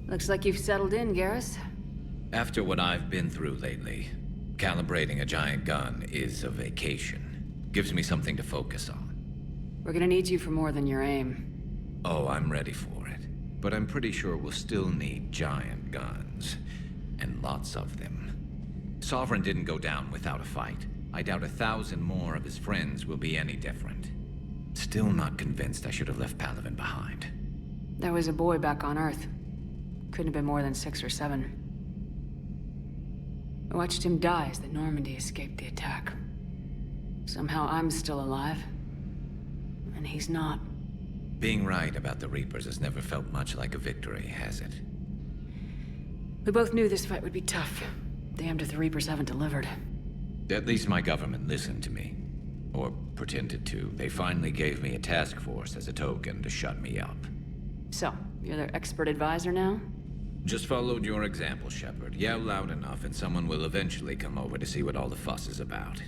Looks like you've settled in, Garrus. After what I've been through lately, calibrating a giant gun is a vacation. Gives me something to focus on. We're gonna need you for more than your aim. Oh, I'm ready for it. But I'm pretty sure we'll still need giant guns. And lots of them. Sovereign didn't go down without a fight. I doubt 1,000 more of his friends will be any different. Still not convinced I should have left Palaven behind. There was a boy back on Earth. Couldn't have been more than 6 or 7. I watched him die as the Normandy escaped the attack. Somehow I'm still alive. And he's not. Being right about the Reapers has never felt much like a victory, has it? We both knew this fight would be tough. Damned if the Reapers haven't delivered. At least my government listened to me. Or pretended to. They finally gave me a task force as a token to shut me up. So, you're their expert advisor now? Just followed your example, Shepard. Yell loud enough and someone will eventually come over to see what all the fuss is about.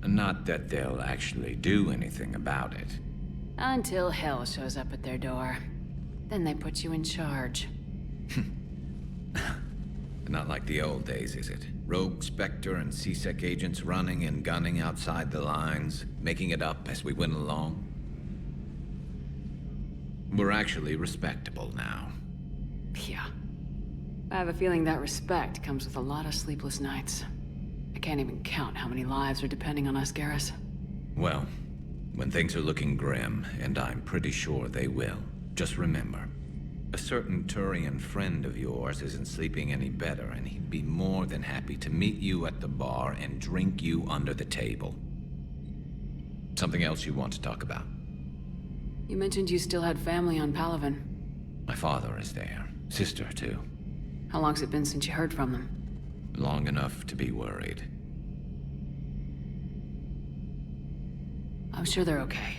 Not that they'll actually do anything about it. Until hell shows up at their door. Then they put you in charge. Not like the old days, is it? Rogue Spectre and C-Sec agents running and gunning outside the lines, making it up as we went along. We're actually respectable now. Yeah. I have a feeling that respect comes with a lot of sleepless nights. I can't even count how many lives are depending on us, Garrus. Well, when things are looking grim, and I'm pretty sure they will, just remember, a certain Turian friend of yours isn't sleeping any better, and he'd be more than happy to meet you at the bar and drink you under the table. Something else you want to talk about? You mentioned you still had family on Palaven. My father is there. Sister, too. How long's it been since you heard from them? Long enough to be worried. I'm sure they're okay.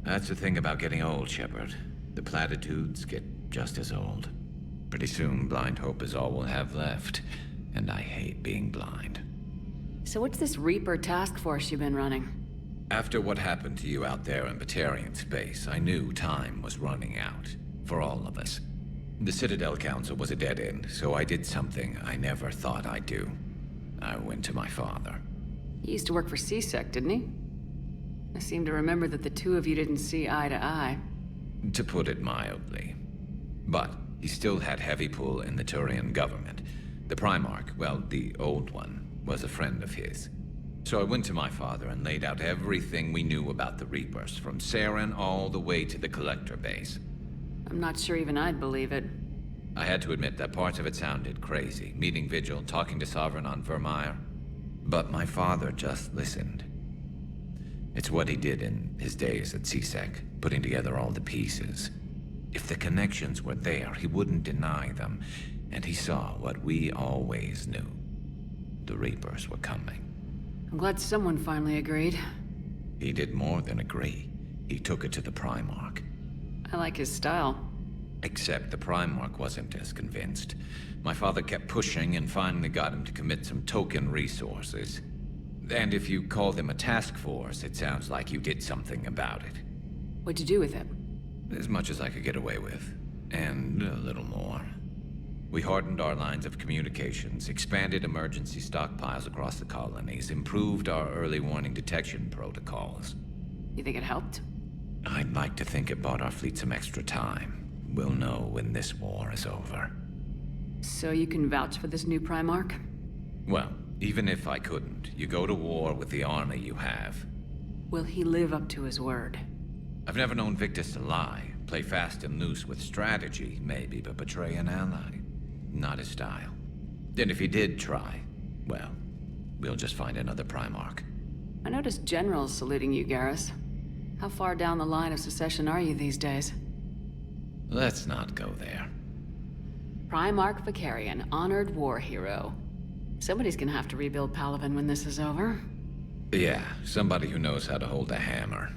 That's the thing about getting old, Shepard. The platitudes get just as old. Pretty soon, blind hope is all we'll have left. And I hate being blind. So what's this Reaper task force you've been running? After what happened to you out there in Batarian space, I knew time was running out. For all of us. The Citadel Council was a dead end, so I did something I never thought I'd do. I went to my father. He used to work for C-Sec, didn't he? I seem to remember that the two of you didn't see eye to eye. To put it mildly. But he still had heavy pull in the Turian government. The Primarch, well, the old one, was a friend of his. So I went to my father and laid out everything we knew about the Reapers, from Saren all the way to the Collector base. I'm not sure even I'd believe it. I had to admit that parts of it sounded crazy. Meeting Vigil, talking to Sovereign on Vermeer. But my father just listened. It's what he did in his days at C-Sec, putting together all the pieces. If the connections were there, he wouldn't deny them. And he saw what we always knew. The Reapers were coming. I'm glad someone finally agreed. He did more than agree. He took it to the Primarch. I like his style. Except the Primarch wasn't as convinced. My father kept pushing and finally got him to commit some token resources. And if you call them a task force, it sounds like you did something about it. What'd you do with it? As much as I could get away with. And a little more. We hardened our lines of communications, expanded emergency stockpiles across the colonies, improved our early warning detection protocols. You think it helped? I'd like to think it bought our fleet some extra time. We'll know when this war is over. So you can vouch for this new Primarch? Well, even if I couldn't, you go to war with the army you have. Will he live up to his word? I've never known Victus to lie. Play fast and loose with strategy, maybe, but betray an ally. Not his style. And if he did try, well, we'll just find another Primarch. I noticed generals saluting you, Garrus. How far down the line of secession are you these days? Let's not go there. Primarch Fedorian, honored war hero. Somebody's gonna have to rebuild Palaven when this is over. Yeah, somebody who knows how to hold a hammer.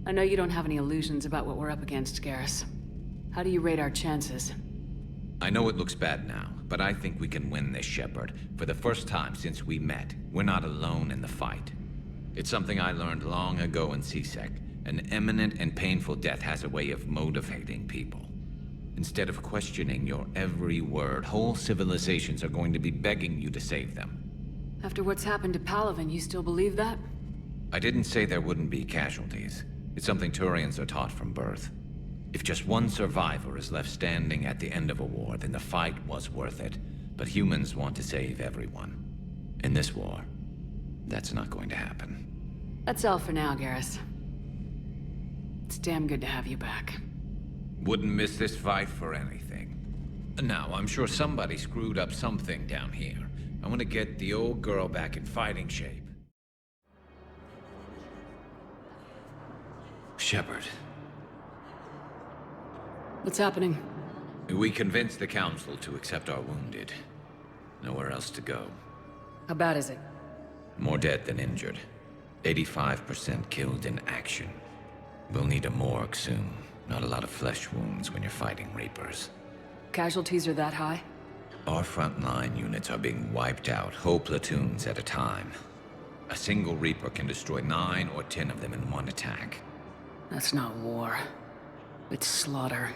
I know you don't have any illusions about what we're up against, Garrus. How do you rate our chances? I know it looks bad now, but I think we can win this, Shepard. For the first time since we met, we're not alone in the fight. It's something I learned long ago in C-Sec. An imminent and painful death has a way of motivating people. Instead of questioning your every word, whole civilizations are going to be begging you to save them. After what's happened to Palaven, you still believe that? I didn't say there wouldn't be casualties. It's something Turians are taught from birth. If just one survivor is left standing at the end of a war, then the fight was worth it. But humans want to save everyone. In this war, that's not going to happen. That's all for now, Garrus. It's damn good to have you back. Wouldn't miss this fight for anything. Now, I'm sure somebody screwed up something down here. I want to get the old girl back in fighting shape. Shepard. What's happening? We convinced the Council to accept our wounded. Nowhere else to go. How bad is it? More dead than injured. 85% killed in action. We'll need a morgue soon. Not a lot of flesh wounds when you're fighting Reapers. Casualties are that high? Our frontline units are being wiped out, whole platoons at a time. A single Reaper can destroy 9 or 10 of them in one attack. That's not war. It's slaughter.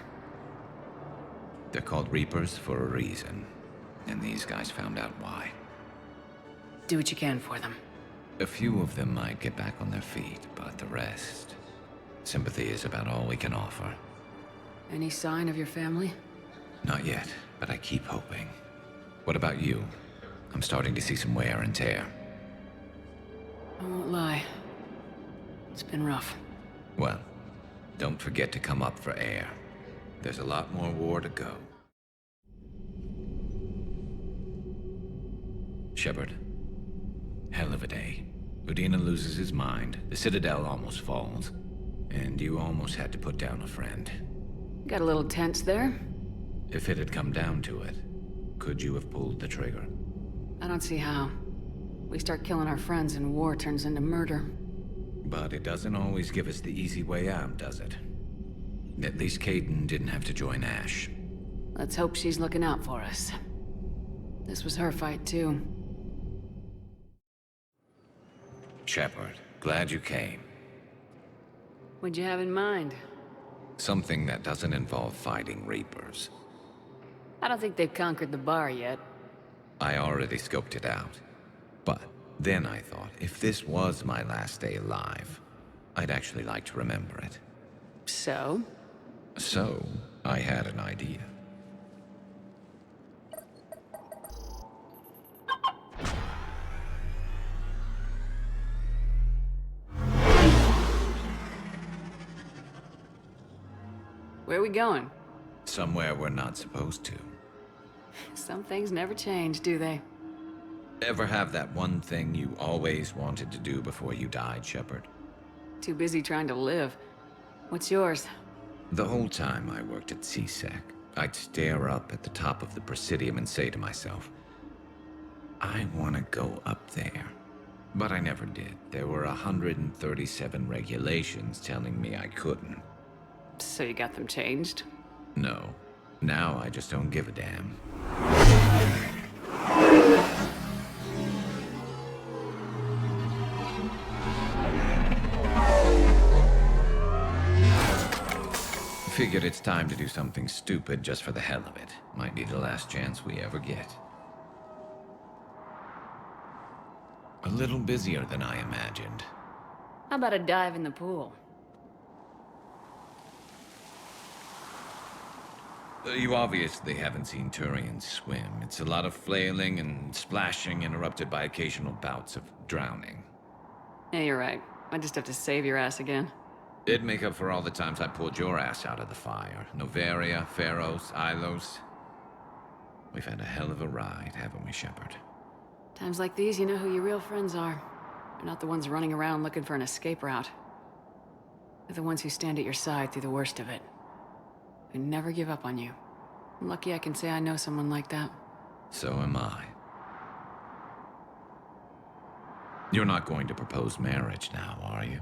They're called Reapers for a reason. And these guys found out why. Do what you can for them. A few of them might get back on their feet, but the rest... Sympathy is about all we can offer. Any sign of your family? Not yet, but I keep hoping. What about you? I'm starting to see some wear and tear. I won't lie. It's been rough. Well, don't forget to come up for air. There's a lot more war to go. Shepard. Hell of a day. Udina loses his mind, the Citadel almost falls, and you almost had to put down a friend. Got a little tense there? If it had come down to it, could you have pulled the trigger? I don't see how. We start killing our friends and war turns into murder. But it doesn't always give us the easy way out, does it? At least Caden didn't have to join Ash. Let's hope she's looking out for us. This was her fight, too. Shepard, glad you came. What'd you have in mind? Something that doesn't involve fighting Reapers. I don't think they've conquered the bar yet. I already scoped it out. But then I thought, if this was my last day alive, I'd actually like to remember it. So? So, I had an idea. Where are we going? Somewhere we're not supposed to. Some things never change, do they? Ever have that one thing you always wanted to do before you died, Shepard? Too busy trying to live. What's yours? The whole time I worked at CSEC, I'd stare up at the top of the Presidium and say to myself, I want to go up there. But I never did. There were 137 regulations telling me I couldn't. So you got them changed? No. Now I just don't give a damn. Figured it's time to do something stupid just for the hell of it. Might be the last chance we ever get. A little busier than I imagined. How about a dive in the pool? You obviously haven't seen Turians swim. It's a lot of flailing and splashing interrupted by occasional bouts of drowning. Yeah, you're right. I just have to save your ass again. It'd make up for all the times I pulled your ass out of the fire. Noveria, Pharos, Ilos. We've had a hell of a ride, haven't we, Shepard? Times like these, you know who your real friends are. They're not the ones running around looking for an escape route. They're the ones who stand at your side through the worst of it. Who never give up on you. I'm lucky I can say I know someone like that. So am I. You're not going to propose marriage now, are you?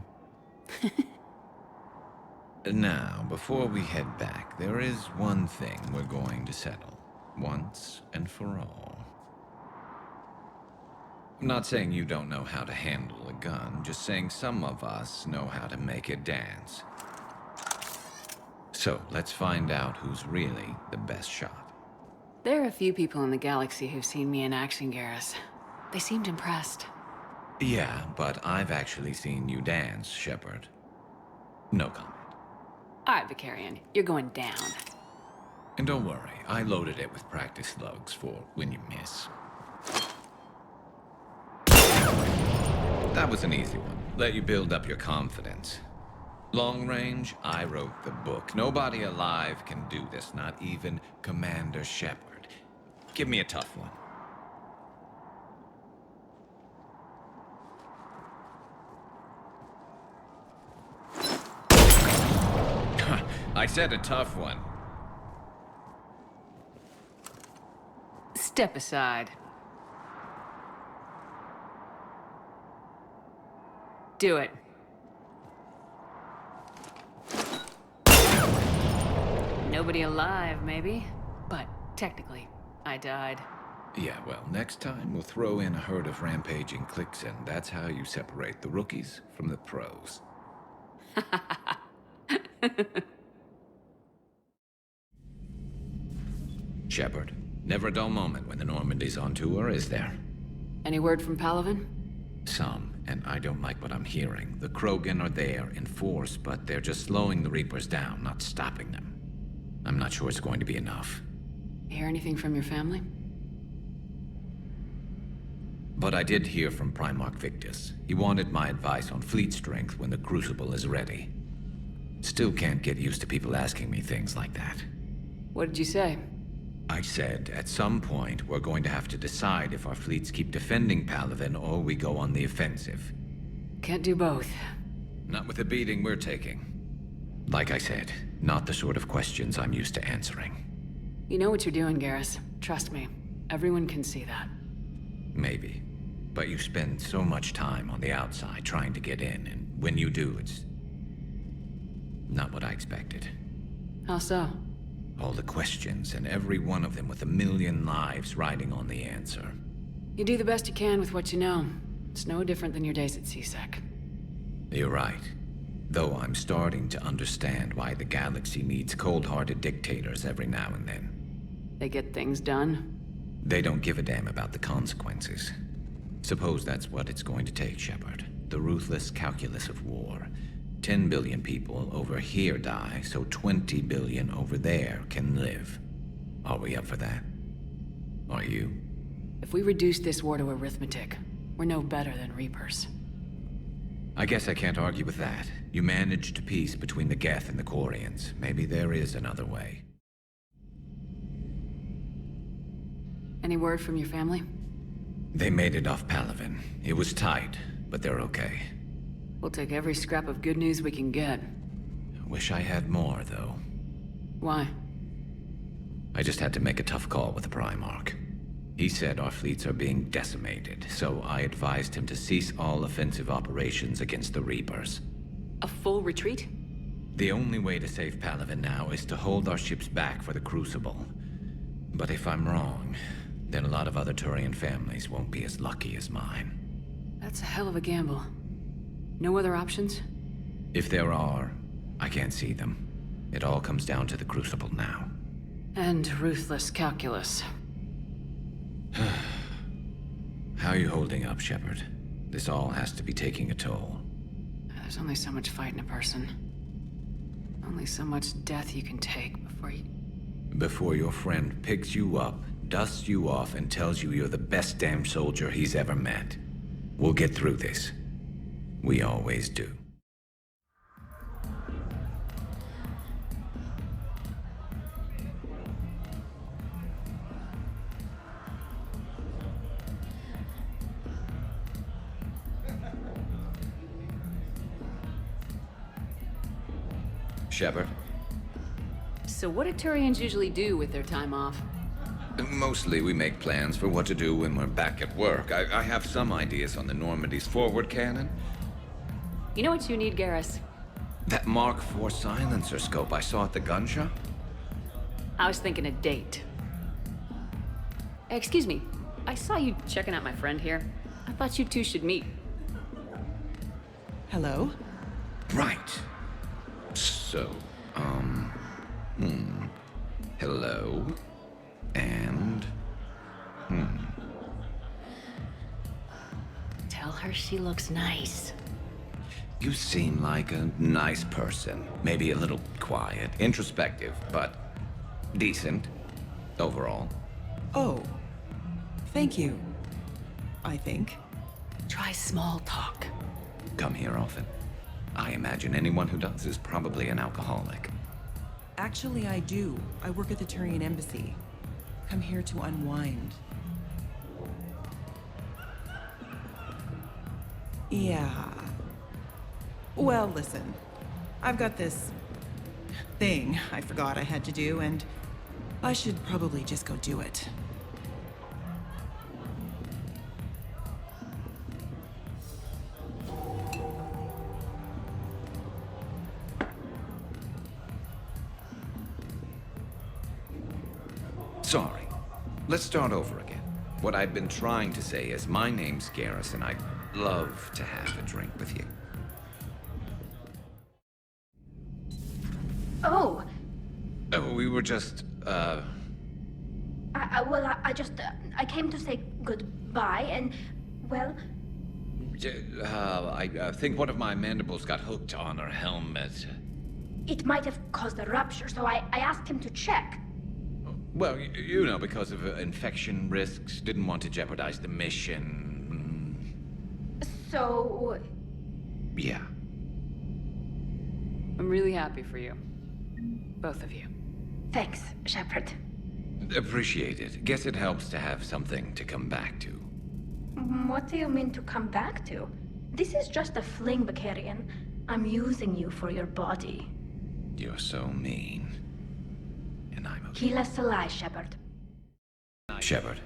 Now, before we head back, there is one thing we're going to settle. Once and for all. I'm not saying you don't know how to handle a gun, just saying some of us know how to make it dance. So, let's find out who's really the best shot. There are a few people in the galaxy who've seen me in action, Garrus. They seemed impressed. Yeah, but I've actually seen you dance, Shepard. No comment. All right, Vicarian, you're going down. And don't worry, I loaded it with practice slugs for when you miss. That was an easy one. Let you build up your confidence. Long range, I wrote the book. Nobody alive can do this, not even Commander Shepard. Give me a tough one. I said a tough one. Step aside. Do it. Nobody alive, maybe. But technically, I died. Yeah, well, next time we'll throw in a herd of rampaging cliques, and that's how you separate the rookies from the pros. Shepard, never a dull moment when the Normandy's on tour, is there? Any word from Palaven? Some, and I don't like what I'm hearing. The Krogan are there in force, but they're just slowing the Reapers down, not stopping them. I'm not sure it's going to be enough. Hear anything from your family? But I did hear from Primarch Victus. He wanted my advice on fleet strength when the Crucible is ready. Still can't get used to people asking me things like that. What did you say? I said, at some point, we're going to have to decide if our fleets keep defending Palaven or we go on the offensive. Can't do both. Not with the beating we're taking. Like I said, not the sort of questions I'm used to answering. You know what you're doing, Garrus. Trust me. Everyone can see that. Maybe. But you spend so much time on the outside trying to get in, and when you do, it's not what I expected. How so? All the questions, and every one of them with a million lives riding on the answer. You do the best you can with what you know. It's no different than your days at CSEC. You're right. Though I'm starting to understand why the galaxy needs cold-hearted dictators every now and then. They get things done. They don't give a damn about the consequences. Suppose that's what it's going to take, Shepard. The ruthless calculus of war. 10 billion people over here die, so 20 billion over there can live. Are we up for that? Are you? If we reduce this war to arithmetic, we're no better than Reapers. I guess I can't argue with that. You managed peace between the Geth and the Quarians. Maybe there is another way. Any word from your family? They made it off Palaven. It was tight, but they're okay. We'll take every scrap of good news we can get. Wish I had more, though. Why? I just had to make a tough call with the Primarch. He said our fleets are being decimated, so I advised him to cease all offensive operations against the Reapers. A full retreat? The only way to save Palaven now is to hold our ships back for the Crucible. But if I'm wrong, then a lot of other Turian families won't be as lucky as mine. That's a hell of a gamble. No other options? If there are, I can't see them. It all comes down to the Crucible now. And ruthless calculus. How are you holding up, Shepard? This all has to be taking a toll. There's only so much fight in a person. Only so much death you can take before you... Before your friend picks you up, dusts you off, and tells you you're the best damn soldier he's ever met. We'll get through this. We always do. Shepard? So what do Turians usually do with their time off? Mostly we make plans for what to do when we're back at work. I have some ideas on the Normandy's forward cannon. You know what you need, Garrus? That Mark IV silencer scope I saw at the gun shop? I was thinking a date. Excuse me, I saw you checking out my friend here. I thought you two should meet. Hello? Right. So, Hello. And... Tell her she looks nice. You seem like a nice person. Maybe a little quiet, introspective, but decent overall. Oh. Thank you. I think. Try small talk. Come here often. I imagine anyone who does is probably an alcoholic. Actually, I do. I work at the Turian embassy. Come here to unwind. Yeah. Well, listen. I've got this thing I forgot I had to do, and I should probably just go do it. Sorry. Let's start over again. What I've been trying to say is my name's Garrus, and I'd love to have a drink with you. Oh, We were just, I came to say goodbye, and, well, I think one of my mandibles got hooked on her helmet. it might have caused a rupture, so I asked him to check. Well, you know, because of infection risks, didn't want to jeopardize the mission. So, Yeah. I'm really happy for you. Both of you. thanks, Shepard. Appreciate it. Guess it helps to have something to come back to. What do you mean to come back to? This is just a fling, Bakarian. I'm using you for your body. You're so mean. And I'm okay. Kill us alive, Shepard. Shepard.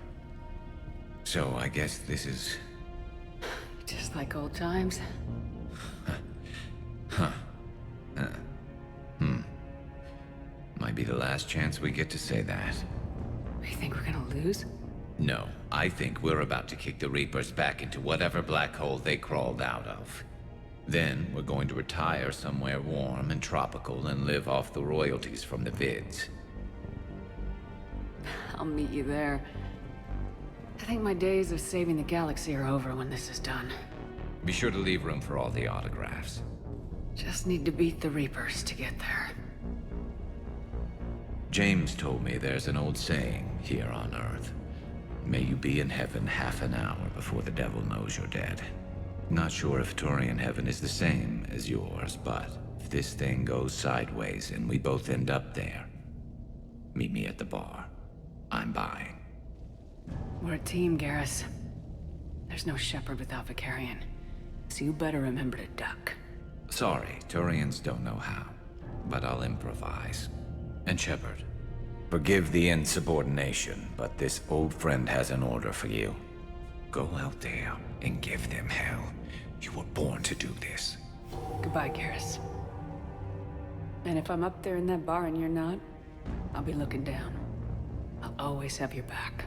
So I guess this is... Just like old times. Might be the last chance we get to say that. You think we're gonna lose? No, I think we're about to kick the Reapers back into whatever black hole they crawled out of. Then we're going to retire somewhere warm and tropical and live off the royalties from the vids. I'll meet you there. I think my days of saving the galaxy are over when this is done. Be sure to leave room for all the autographs. Just need to beat the Reapers to get there. James told me there's an old saying here on Earth. May you be in heaven half an hour before the devil knows you're dead. Not sure if Turian heaven is the same as yours, but if this thing goes sideways and we both end up there, meet me at the bar. I'm buying. We're a team, Garrus. There's no Shepard without Vicarian, so you better remember to duck. Sorry, Turians don't know how, but I'll improvise. And Shepard, forgive the insubordination, but this old friend has an order for you. Go out there and give them hell. You were born to do this. Goodbye, Garrus. And if I'm up there in that bar and you're not, I'll be looking down. I'll always have your back.